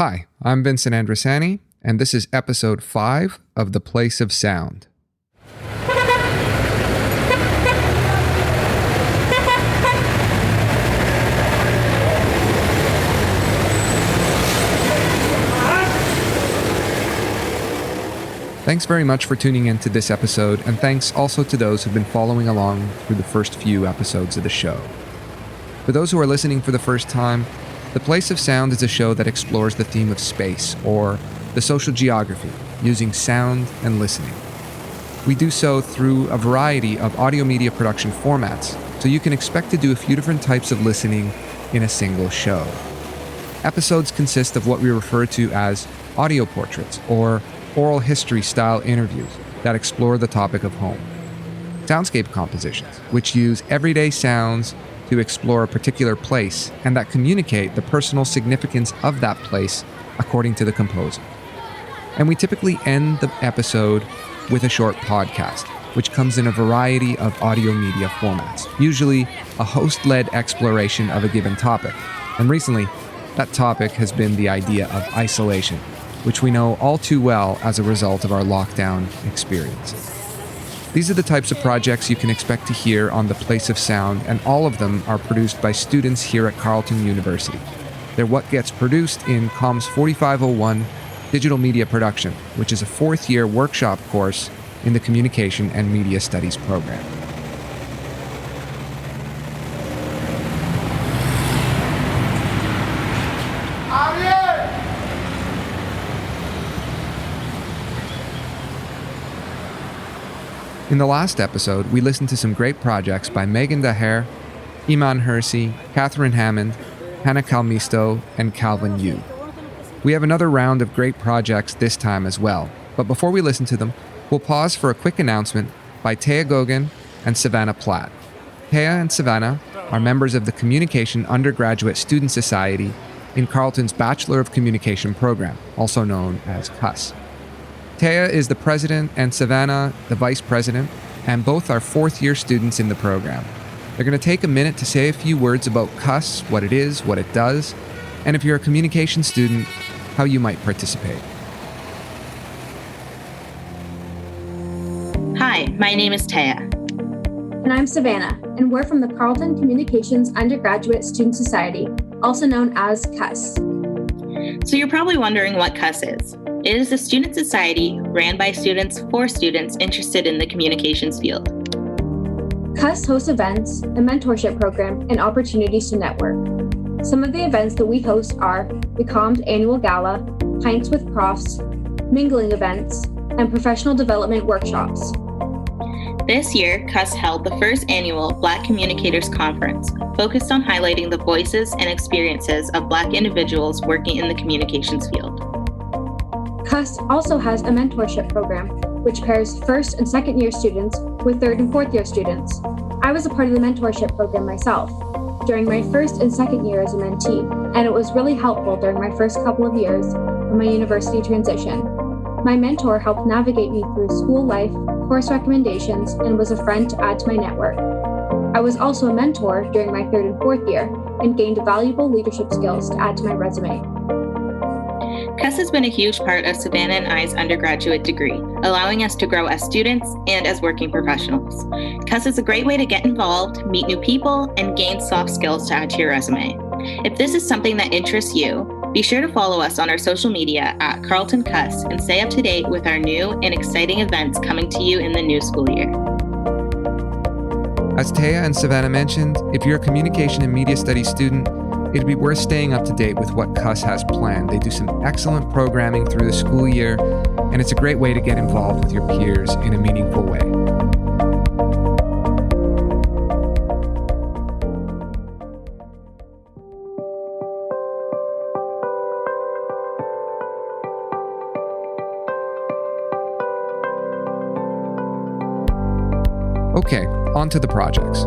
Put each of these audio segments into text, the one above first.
Hi, I'm Vincent Andrasani, and this is episode 5 of The Place of Sound. Thanks very much for tuning in to this episode, and thanks also to those who've been following along through the first few episodes of the show. For those who are listening for the first time, The Place of Sound is a show that explores the theme of space, or the social geography, using sound and listening. We do so through a variety of audio media production formats, so you can expect to do a few different types of listening in a single show. Episodes consist of what we refer to as audio portraits, or oral history style interviews that explore the topic of home. Soundscape compositions, which use everyday sounds to explore a particular place and that communicate the personal significance of that place according to the composer. And we typically end the episode with a short podcast, which comes in a variety of audio media formats, usually a host-led exploration of a given topic. And recently, that topic has been the idea of isolation, which we know all too well as a result of our lockdown experiences. These are the types of projects you can expect to hear on The Place of Sound, and all of them are produced by students here at Carleton University. They're what gets produced in Comms 4501 Digital Media Production, which is a fourth-year workshop course in the Communication and Media Studies program. In the last episode, we listened to some great projects by Megan Daher, Iman Hersey, Catherine Hammond, Hannah Calmisto, and Calvin Yu. We have another round of great projects this time as well, but before we listen to them, we'll pause for a quick announcement by Xiaotao Zhong and Savannah Platt. Xiaotao and Savannah are members of the Communication Undergraduate Student Society in Carleton's Bachelor of Communication program, also known as CUS. Xiaotao is the president and Savannah the vice president, and both are fourth-year students in the program. They're going to take a minute to say a few words about CUS, what it is, what it does, and if you're a communication student, how you might participate. Hi, my name is Taya. And I'm Savannah, and we're from the Carleton Communications Undergraduate Student Society, also known as CUS. So you're probably wondering what CUS is. It is a student society ran by students for students interested in the communications field. CUS hosts events, a mentorship program, and opportunities to network. Some of the events that we host are the Comms Annual Gala, Pints with Profs, mingling events, and professional development workshops. This year, CUS held the first annual Black Communicators Conference, focused on highlighting the voices and experiences of Black individuals working in the communications field. CUS also has a mentorship program, which pairs first and second year students with third and fourth year students. I was a part of the mentorship program myself during my first and second year as a mentee, and it was really helpful during my first couple of years of my university transition. My mentor helped navigate me through school life, course recommendations, and was a friend to add to my network. I was also a mentor during my third and fourth year and gained valuable leadership skills to add to my resume. CUS has been a huge part of Savannah and I's undergraduate degree, allowing us to grow as students and as working professionals. CUS is a great way to get involved, meet new people, and gain soft skills to add to your resume. If this is something that interests you, be sure to follow us on our social media at Carleton CUS and stay up to date with our new and exciting events coming to you in the new school year. As Taya and Savannah mentioned, if you're a communication and media studies student, it'd be worth staying up to date with what CUS has planned. They do some excellent programming through the school year, and it's a great way to get involved with your peers in a meaningful way. Okay, on to the projects.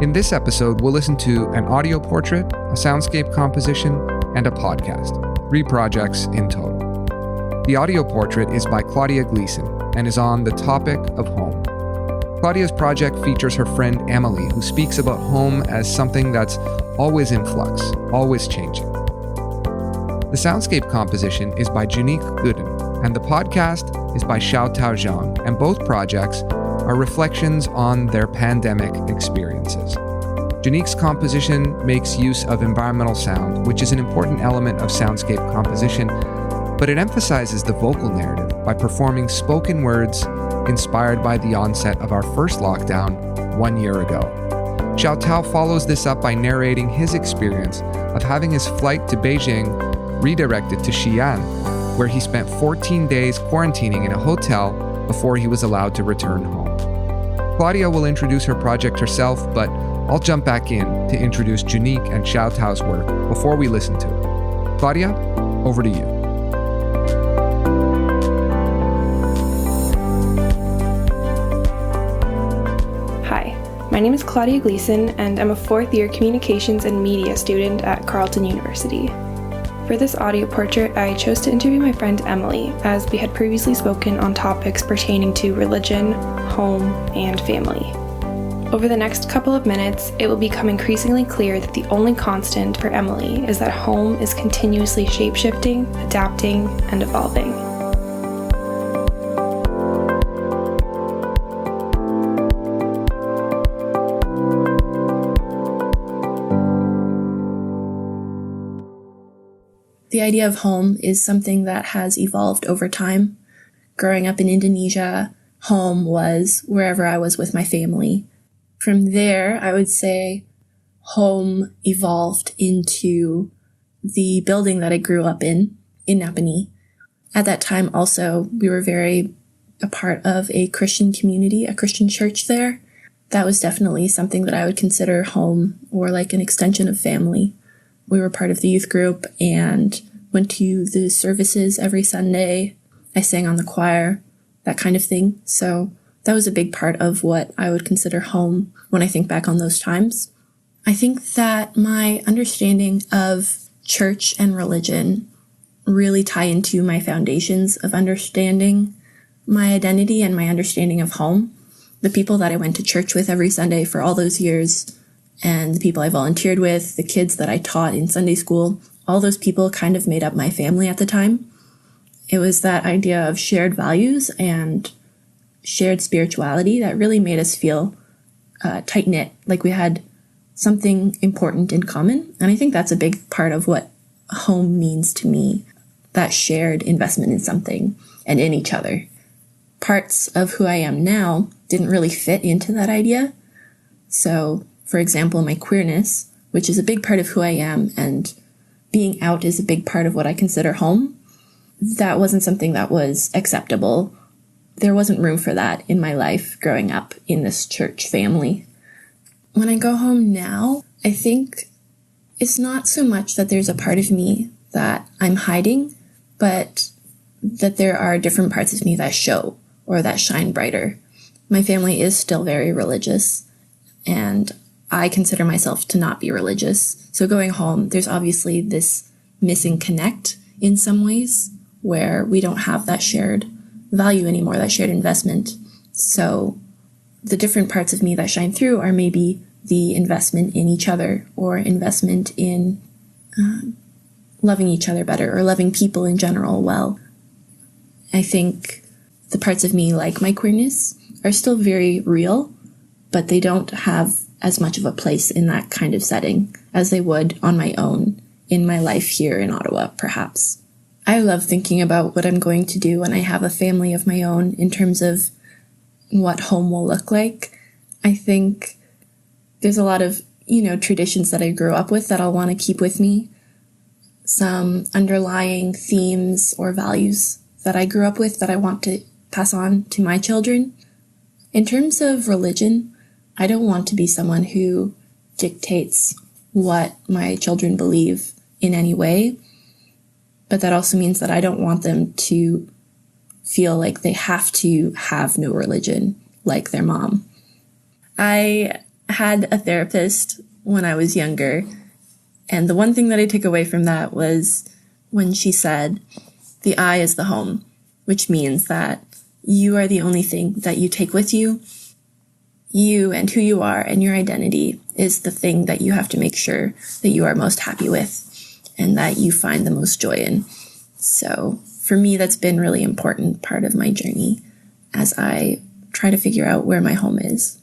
In this episode, we'll listen to an audio portrait, a soundscape composition, and a podcast. 3 projects in total. The audio portrait is by Claudia Gleason and is on the topic of home. Claudia's project features her friend Emily, who speaks about home as something that's always in flux, always changing. The soundscape composition is by Junique Gooden, and the podcast is by Xiaotao Zhong, and both projects are reflections on their pandemic experiences. Junique's composition makes use of environmental sound, which is an important element of soundscape composition, but it emphasizes the vocal narrative by performing spoken words inspired by the onset of our first lockdown 1 year ago. Xiaotao follows this up by narrating his experience of having his flight to Beijing redirected to Xi'an, where he spent 14 days quarantining in a hotel before he was allowed to return home. Claudia will introduce her project herself, but I'll jump back in to introduce Junique and Xiaotao's work before we listen to it. Claudia, over to you. Hi, my name is Claudia Gleason, and I'm a fourth-year communications and media student at Carleton University. For this audio portrait, I chose to interview my friend Emily, as we had previously spoken on topics pertaining to religion, home, and family. Over the next couple of minutes, it will become increasingly clear that the only constant for Emily is that home is continuously shape-shifting, adapting, and evolving. The idea of home is something that has evolved over time. Growing up in Indonesia, home was wherever I was with my family. From there, I would say home evolved into the building that I grew up in Napani. At that time also, we were very a part of a Christian community, a Christian church there. That was definitely something that I would consider home, or like an extension of family. We were part of the youth group and went to the services every Sunday. I sang on the choir, that kind of thing. So that was a big part of what I would consider home when I think back on those times. I think that my understanding of church and religion really tie into my foundations of understanding my identity and my understanding of home. The people that I went to church with every Sunday for all those years, and the people I volunteered with, the kids that I taught in Sunday school, all those people kind of made up my family at the time. It was that idea of shared values and shared spirituality that really made us feel tight-knit, like we had something important in common. And I think that's a big part of what home means to me, that shared investment in something and in each other. Parts of who I am now didn't really fit into that idea. So, for example, my queerness, which is a big part of who I am, and being out is a big part of what I consider home, that wasn't something that was acceptable. There wasn't room for that in my life growing up in this church family. When I go home now, I think it's not so much that there's a part of me that I'm hiding, but that there are different parts of me that show or that shine brighter. My family is still very religious, and I consider myself to not be religious. So going home, there's obviously this missing connect in some ways where we don't have that shared value anymore, that shared investment. So the different parts of me that shine through are maybe the investment in each other, or investment in loving each other better, or loving people in general well. I think the parts of me, like my queerness, are still very real, but they don't have as much of a place in that kind of setting as they would on my own in my life here in Ottawa, perhaps. I love thinking about what I'm going to do when I have a family of my own in terms of what home will look like. I think there's a lot of, traditions that I grew up with that I'll want to keep with me. Some underlying themes or values that I grew up with that I want to pass on to my children. In terms of religion, I don't want to be someone who dictates what my children believe in any way, but that also means that I don't want them to feel like they have to have no religion like their mom. I had a therapist when I was younger, and the one thing that I took away from that was when she said, "The I is the home," which means that you are the only thing that you take with you. You and who you are and your identity is the thing that you have to make sure that you are most happy with. and that you find the most joy in. So for me, that's been a really important part of my journey as I try to figure out where my home is.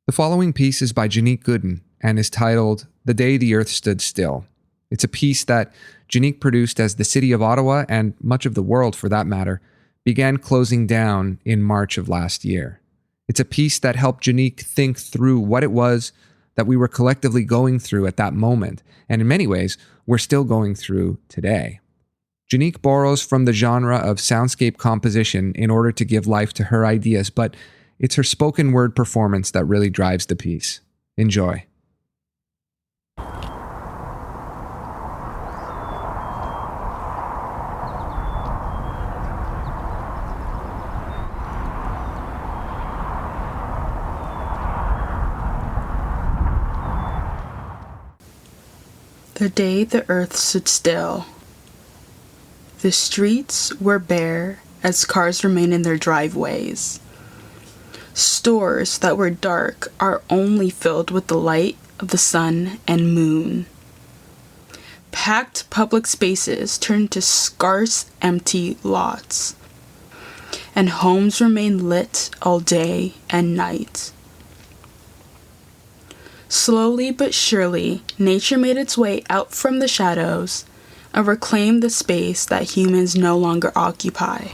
The following piece is by Junique Gooden and is titled "The Day the Earth Stood Still." It's a piece that Junique produced as the city of Ottawa, and much of the world for that matter, began closing down in March of last year. It's a piece that helped Junique think through what it was that we were collectively going through at that moment, and in many ways, we're still going through today. Junique borrows from the genre of soundscape composition in order to give life to her ideas, but it's her spoken word performance that really drives the piece. Enjoy. The day the earth stood still. The streets were bare as cars remain in their driveways. Stores that were dark are only filled with the light of the sun and moon. Packed public spaces turn to scarce, empty lots, and homes remain lit all day and night. Slowly but surely, nature made its way out from the shadows and reclaimed the space that humans no longer occupy.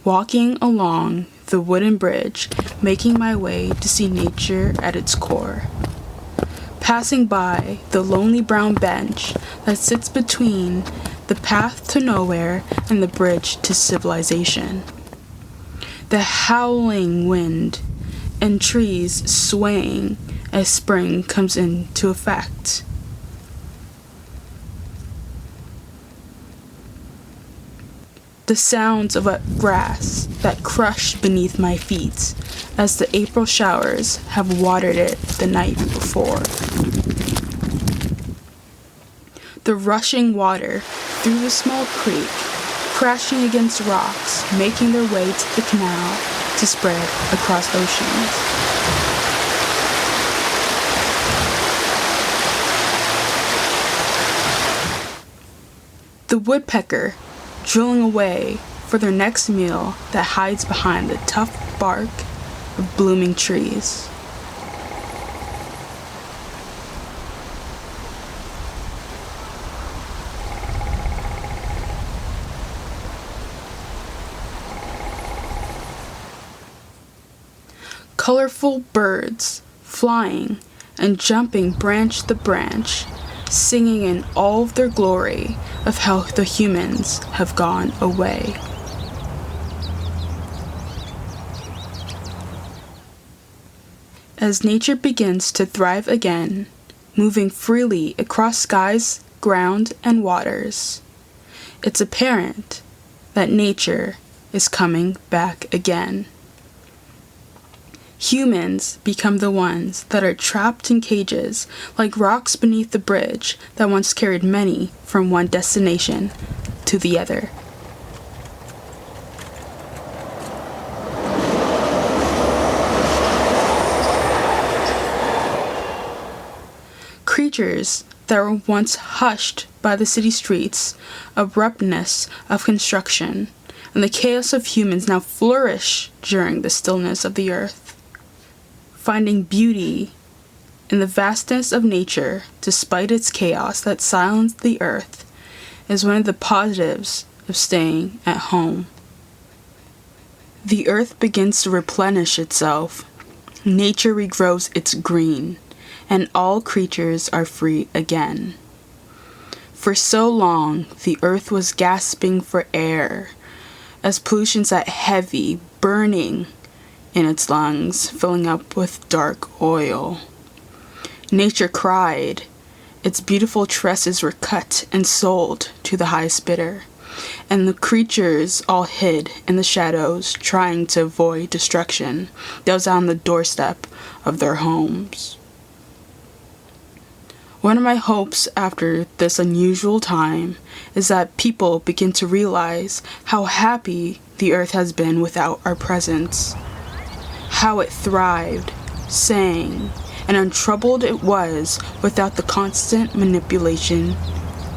Walking along the wooden bridge, making my way to see nature at its core. Passing by the lonely brown bench that sits between the path to nowhere and the bridge to civilization. The howling wind and trees swaying as spring comes into effect. The sounds of wet grass that crush beneath my feet as the April showers have watered it the night before. The rushing water through the small creek, crashing against rocks, making their way to the canal to spread across oceans. The woodpecker drilling away for their next meal that hides behind the tough bark of blooming trees. Colorful birds flying and jumping branch to branch, singing in all of their glory of how the humans have gone away. As nature begins to thrive again, moving freely across skies, ground, and waters, it's apparent that nature is coming back again. Humans become the ones that are trapped in cages like rocks beneath the bridge that once carried many from one destination to the other. Creatures that were once hushed by the city streets, abruptness of construction, and the chaos of humans now flourish during the stillness of the earth. Finding beauty in the vastness of nature despite its chaos that silenced the earth is one of the positives of staying at home. The earth begins to replenish itself. Nature regrows its green, and all creatures are free again. For so long, the earth was gasping for air as pollution sat heavy, burning in its lungs, filling up with dark oil. Nature cried. Its beautiful tresses were cut and sold to the highest bidder, and the creatures all hid in the shadows, trying to avoid destruction that was on the doorstep of their homes. One of my hopes after this unusual time is that people begin to realize how happy the earth has been without our presence, how it thrived, sang, and untroubled it was without the constant manipulation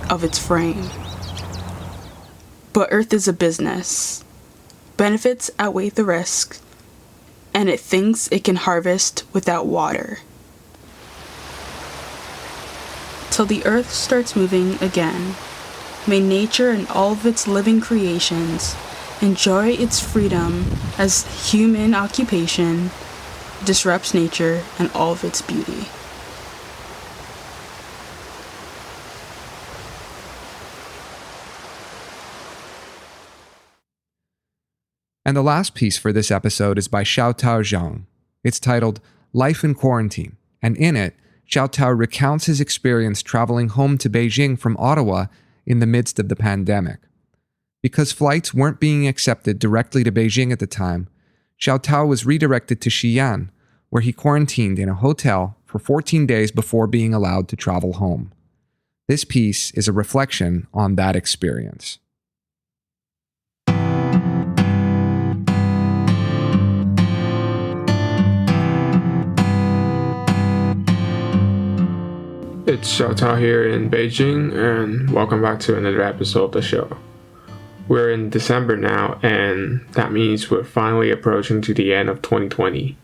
of its frame. But earth is a business. Benefits outweigh the risk, and it thinks it can harvest without water. Till the earth starts moving again, may nature and all of its living creations enjoy its freedom as human occupation disrupts nature and all of its beauty. And the last piece for this episode is by Xiaotao Zhong. It's titled Life in Quarantine, and in it, Xiaotao recounts his experience traveling home to Beijing from Ottawa in the midst of the pandemic. Because flights weren't being accepted directly to Beijing at the time, Xiaotao was redirected to Xi'an, where he quarantined in a hotel for 14 days before being allowed to travel home. This piece is a reflection on that experience. It's Xiaotao here in Beijing, and welcome back to another episode of the show. We're in December now, and that means we're finally approaching to the end of 2020.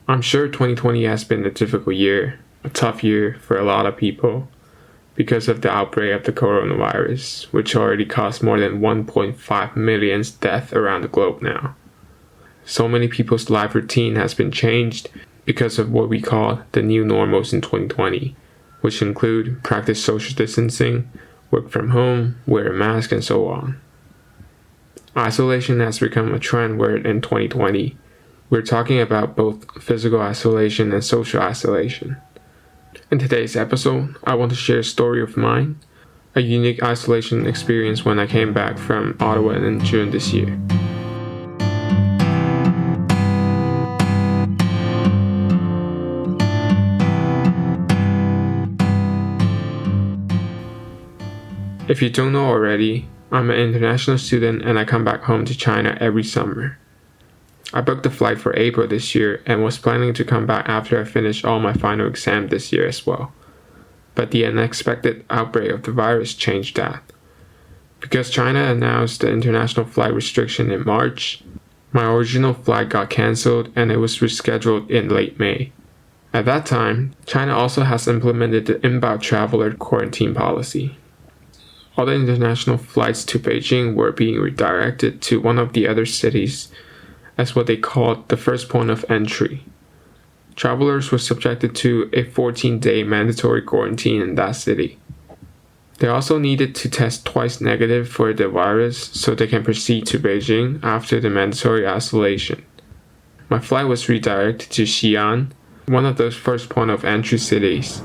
I'm sure 2020 has been a difficult year, a tough year for a lot of people, because of the outbreak of the coronavirus, which already caused more than 1.5 million deaths around the globe now. So many people's life routine has been changed because of what we call the new normals in 2020. Which include practice social distancing, work from home, wear a mask, and so on. Isolation has become a trend word in 2020. We're talking about both physical isolation and social isolation. In today's episode, I want to share a story of mine, a unique isolation experience when I came back from Ottawa in June this year. If you don't know already, I'm an international student and I come back home to China every summer. I booked the flight for April this year and was planning to come back after I finished all my final exam this year as well. But the unexpected outbreak of the virus changed that. Because China announced the international flight restriction in March, my original flight got cancelled and it was rescheduled in late May. At that time, China also has implemented the inbound traveler quarantine policy. All the international flights to Beijing were being redirected to one of the other cities as what they called the first point of entry. Travelers were subjected to a 14-day mandatory quarantine in that city. They also needed to test twice negative for the virus so they can proceed to Beijing after the mandatory isolation. My flight was redirected to Xi'an, one of those first point of entry cities.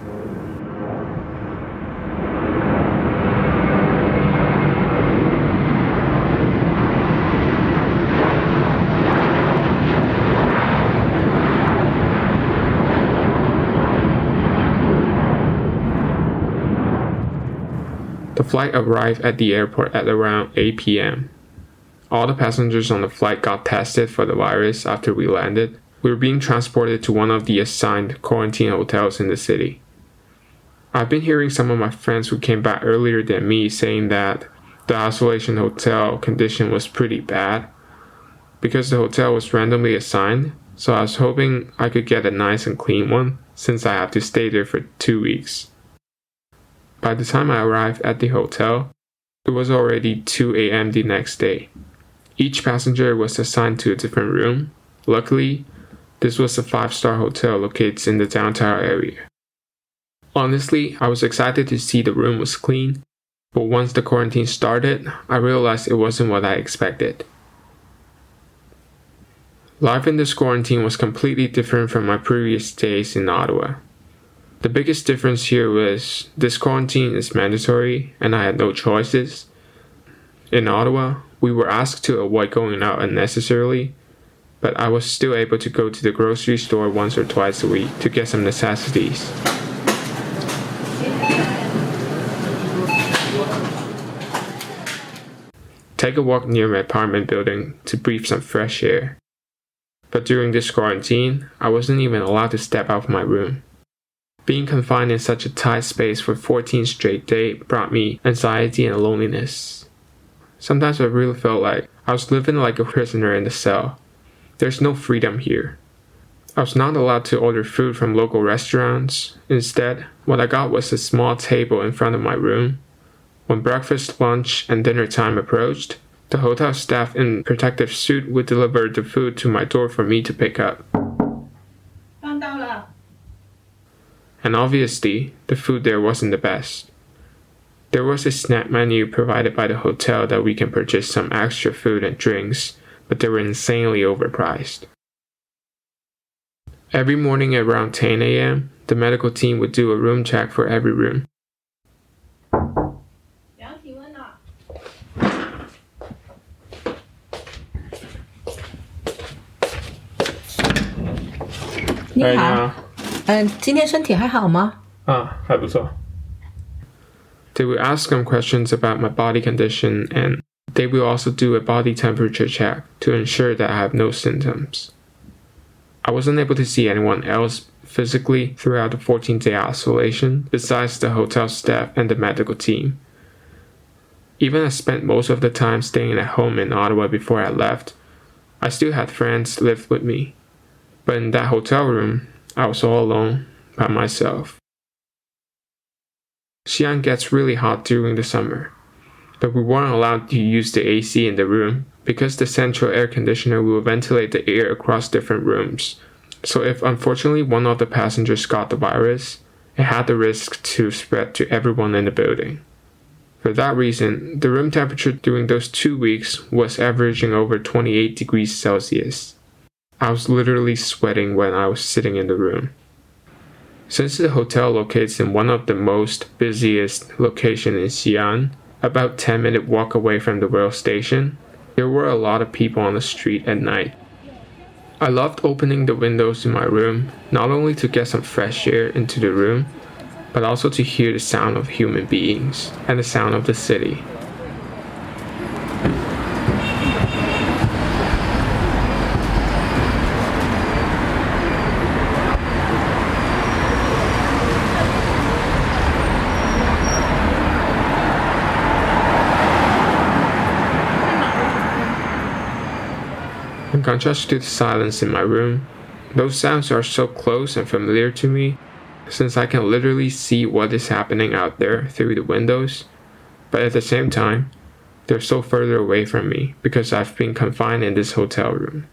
The flight arrived at the airport at around 8 p.m. All the passengers on the flight got tested for the virus after we landed. We were being transported to one of the assigned quarantine hotels in the city. I've been hearing some of my friends who came back earlier than me saying that the isolation hotel condition was pretty bad because the hotel was randomly assigned, so I was hoping I could get a nice and clean one since I have to stay there for 2 weeks. By the time I arrived at the hotel, it was already 2 a.m. the next day. Each passenger was assigned to a different room. Luckily, this was a 5-star hotel located in the downtown area. Honestly, I was excited to see the room was clean, but once the quarantine started, I realized it wasn't what I expected. Life in this quarantine was completely different from my previous days in Ottawa. The biggest difference here was this quarantine is mandatory and I had no choices. In Ottawa, we were asked to avoid going out unnecessarily, but I was still able to go to the grocery store once or twice a week to get some necessities. take a walk near my apartment building to breathe some fresh air. But during this quarantine, I wasn't even allowed to step out of my room. Being confined in such a tight space for 14 straight days brought me anxiety and loneliness. Sometimes I really felt like I was living like a prisoner in the cell. There's no freedom here. I was not allowed to order food from local restaurants. Instead, what I got was a small table in front of my room. When breakfast, lunch, and dinner time approached, the hotel staff in protective suit would deliver the food to my door for me to pick up. And obviously, the food there wasn't the best. There was a snack menu provided by the hotel that we can purchase some extra food and drinks, but they were insanely overpriced. Every morning at around 10 a.m., the medical team would do a room check for every room. 你好，今天身体还好吗？还不错。They would ask some questions about my body condition, and they will also do a body temperature check to ensure that I have no symptoms. I wasn't able to see anyone else physically throughout the 14-day isolation besides the hotel staff and the medical team. Even I spent most of the time staying at home in Ottawa before I left, I still had friends live with me. But in that hotel room, I was all alone by myself. Xi'an gets really hot during the summer, but we weren't allowed to use the AC in the room because the central air conditioner will ventilate the air across different rooms. So if unfortunately one of the passengers got the virus, it had the risk to spread to everyone in the building. For that reason, the room temperature during those 2 weeks was averaging over 28 degrees Celsius. I was literally sweating when I was sitting in the room. Since the hotel locates in one of the most busiest locations in Xi'an, about 10-minute walk away from the rail station, there were a lot of people on the street at night. I loved opening the windows in my room, not only to get some fresh air into the room, but also to hear the sound of human beings and the sound of the city. In contrast to the silence in my room, those sounds are so close and familiar to me, since I can literally see what is happening out there through the windows, but at the same time, they're so further away from me because I've been confined in this hotel room.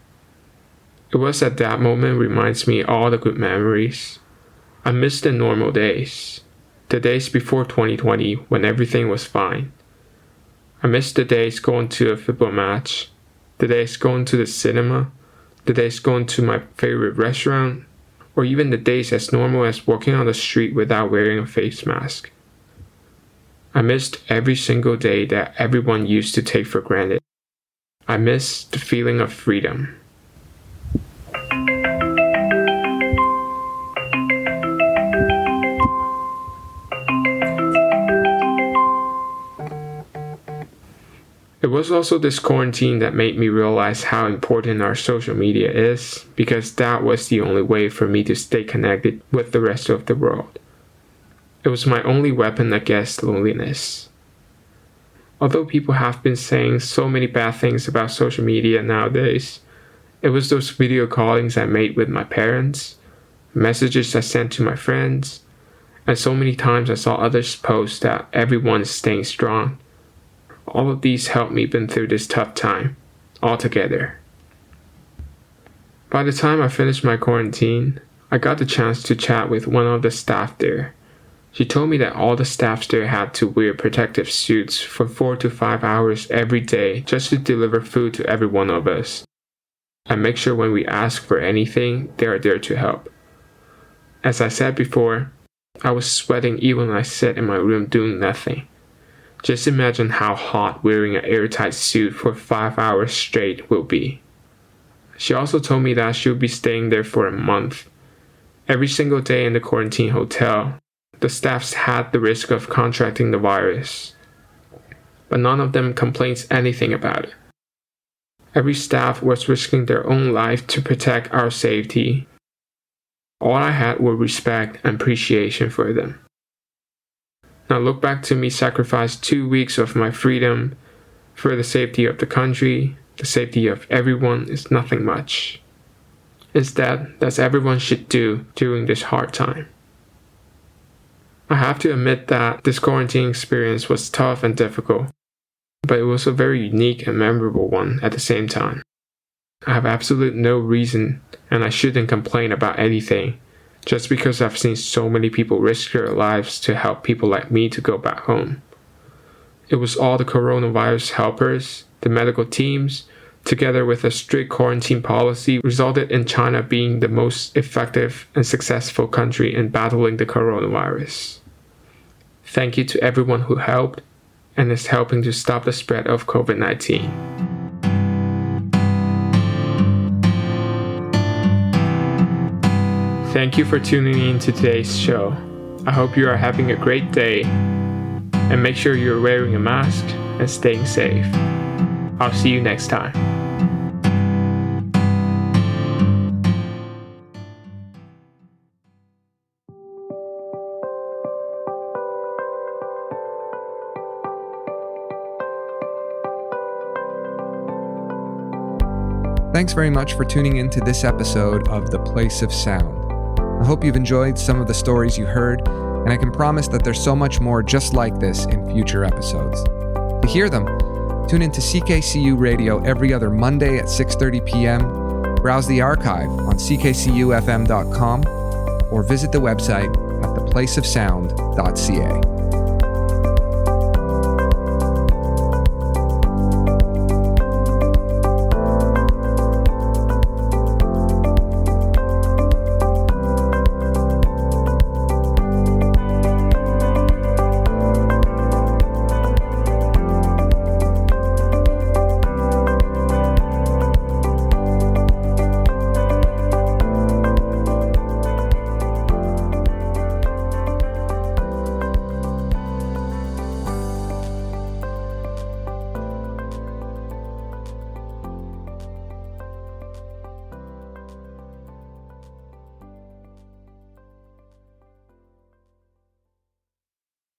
It was at that moment reminds me all the good memories. I miss the normal days, the days before 2020 when everything was fine. I miss the days going to a football match, the days going to the cinema, the days going to my favorite restaurant, or even the days as normal as walking on the street without wearing a face mask. I missed every single day that everyone used to take for granted. I miss the feeling of freedom. It was also this quarantine that made me realize how important our social media is, because that was the only way for me to stay connected with the rest of the world. It was my only weapon against loneliness. Although people have been saying so many bad things about social media nowadays, it was those video callings I made with my parents, messages I sent to my friends, and so many times I saw others post that everyone is staying strong. All of these helped me been through this tough time, all together. By the time I finished my quarantine, I got the chance to chat with one of the staff there. She told me that all the staff there had to wear protective suits for 4 to 5 hours every day just to deliver food to every one of us. And make sure when we ask for anything, they are there to help. As I said before, I was sweating even when I sat in my room doing nothing. Just imagine how hot wearing an airtight suit for 5 hours straight will be. She also told me that she'll be staying there for a month. Every single day in the quarantine hotel, the staffs had the risk of contracting the virus. but none of them complains anything about it. Every staff was risking their own life to protect our safety. All I had were respect and appreciation for them. Now look back to me sacrifice 2 weeks of my freedom for the safety of the country, the safety of everyone is nothing much. Instead, that's everyone should do during this hard time. I have to admit that this quarantine experience was tough and difficult, but it was a very unique and memorable one at the same time. I have absolutely no reason, and I shouldn't complain about anything, just because I've seen so many people risk their lives to help people like me to go back home. It was all the coronavirus helpers, the medical teams, together with a strict quarantine policy, resulted in China being the most effective and successful country in battling the coronavirus. Thank you to everyone who helped and is helping to stop the spread of COVID-19. Thank you for tuning in to today's show. I hope you are having a great day, and make sure you're wearing a mask and staying safe. I'll see you next time. Thanks very much for tuning in to this episode of The Place of Sound. I hope you've enjoyed some of the stories you heard, and I can promise that there's so much more just like this in future episodes. To hear them, tune into CKCU Radio every other Monday at 6:30 p.m., browse the archive on ckcufm.com, or visit the website at theplaceofsound.ca.